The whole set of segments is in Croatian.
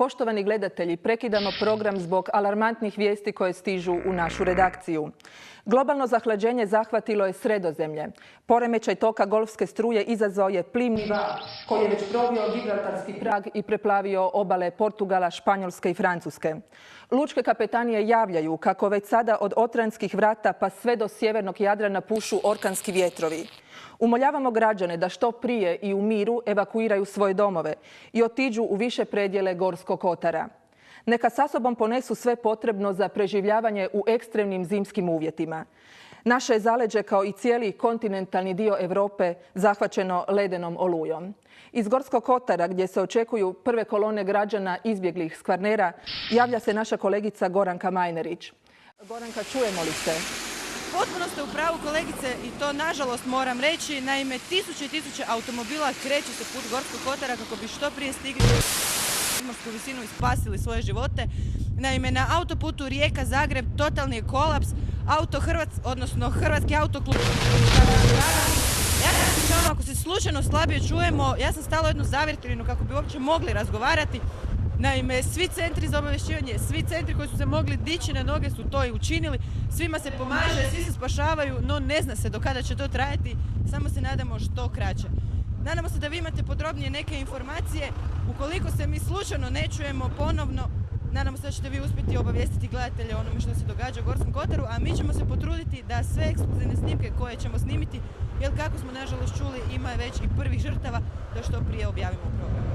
Poštovani gledatelji, prekidamo program zbog alarmantnih vijesti koje stižu u našu redakciju. Globalno zahlađenje zahvatilo je Sredozemlje. Poremećaj toka golfske struje izazvao je plimni val koji je već probio Gibraltarski prag i preplavio obale Portugala, Španjolske i Francuske. Lučke kapetanije javljaju kako već sada od Otranskih vrata pa sve do sjevernog Jadrana pušu orkanski vjetrovi. Umoljavamo građane da što prije i u miru evakuiraju svoje domove i otiđu u više predjele Gorskog kotara. Neka sa sobom ponesu sve potrebno za preživljavanje u ekstremnim zimskim uvjetima. Naše je zaleđe kao i cijeli kontinentalni dio Europe zahvaćeno ledenom olujom. Iz Gorskog kotara, gdje se očekuju prve kolone građana izbjeglih s Kvarnera, javlja se naša kolegica Goranka Majnerić. Goranka, čujemo li se? Potpuno ste u pravu, kolegice, i to nažalost moram reći. Naime, tisuće i tisuće automobila kreću se put Gorskog kotara kako bi što prije stigli u morsku visinu i spasili svoje živote. Naime, na autoputu Rijeka-Zagreb totalni je kolaps. Hrvatski autoklub. Ja se ispričavam ako se slučajno slabije čujemo. Ja sam stala u jednu zavjetrinu kako bi uopće mogli razgovarati. Naime, svi centri za obavješćivanje, svi centri koji su se mogli dići na noge su to i učinili. Svima se pomaže, svi se spašavaju, no ne zna se do kada će to trajati. Samo se nadamo što kraće. Nadamo se da vi imate podrobnije neke informacije. Ukoliko se mi slučajno ne čujemo ponovno, nadamo se da ćete vi uspjeti obavijestiti gledatelje o onome što se događa u Gorskom kotaru, a mi ćemo se potruditi da sve ekskluzivne snimke koje ćemo snimiti, jer kako smo nažalost čuli, ima već i prvih žrtava, da što prije objavimo program.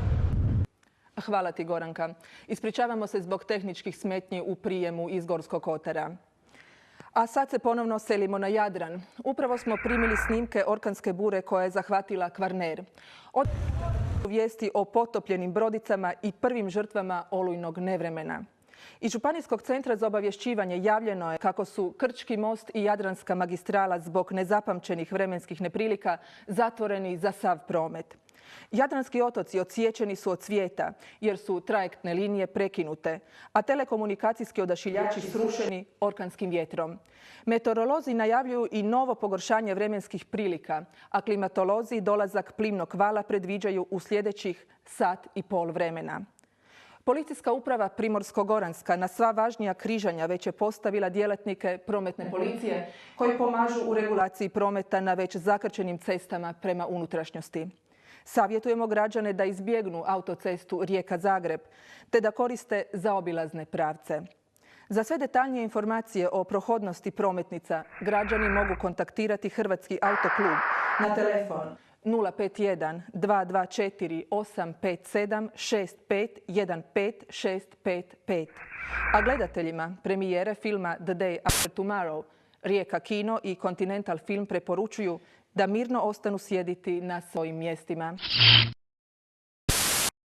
Hvala ti, Goranka. Ispričavamo se zbog tehničkih smetnji u prijemu iz Gorskog kotara. A sad se ponovno selimo na Jadran. Upravo smo primili snimke orkanske bure koja je zahvatila Kvarner. Od vijesti o potopljenim brodicama i prvim žrtvama olujnog nevremena. Iz Županijskog centra za obavješćivanje javljeno je kako su Krčki most i Jadranska magistrala zbog nezapamćenih vremenskih neprilika zatvoreni za sav promet. Jadranski otoci odsječeni su od svijeta jer su trajektne linije prekinute, a telekomunikacijski odašiljači srušeni orkanskim vjetrom. Meteorolozi najavljuju i novo pogoršanje vremenskih prilika, a klimatolozi dolazak plimnog vala predviđaju u sljedećih sat i pol vremena. Policijska uprava Primorsko-goranska na sva važnija križanja već je postavila djelatnike prometne policije koji pomažu u regulaciji prometa na već zakrčenim cestama prema unutrašnjosti. Savjetujemo građane da izbjegnu autocestu Rijeka-Zagreb te da koriste zaobilazne pravce. Za sve detaljnije informacije o prohodnosti prometnica građani mogu kontaktirati Hrvatski autoklub na telefon 051 224 857 65 15 A gledateljima premijere filma The Day After Tomorrow Rijeka kino i Continental film preporučuju da mirno ostanu sjediti na svojim mjestima.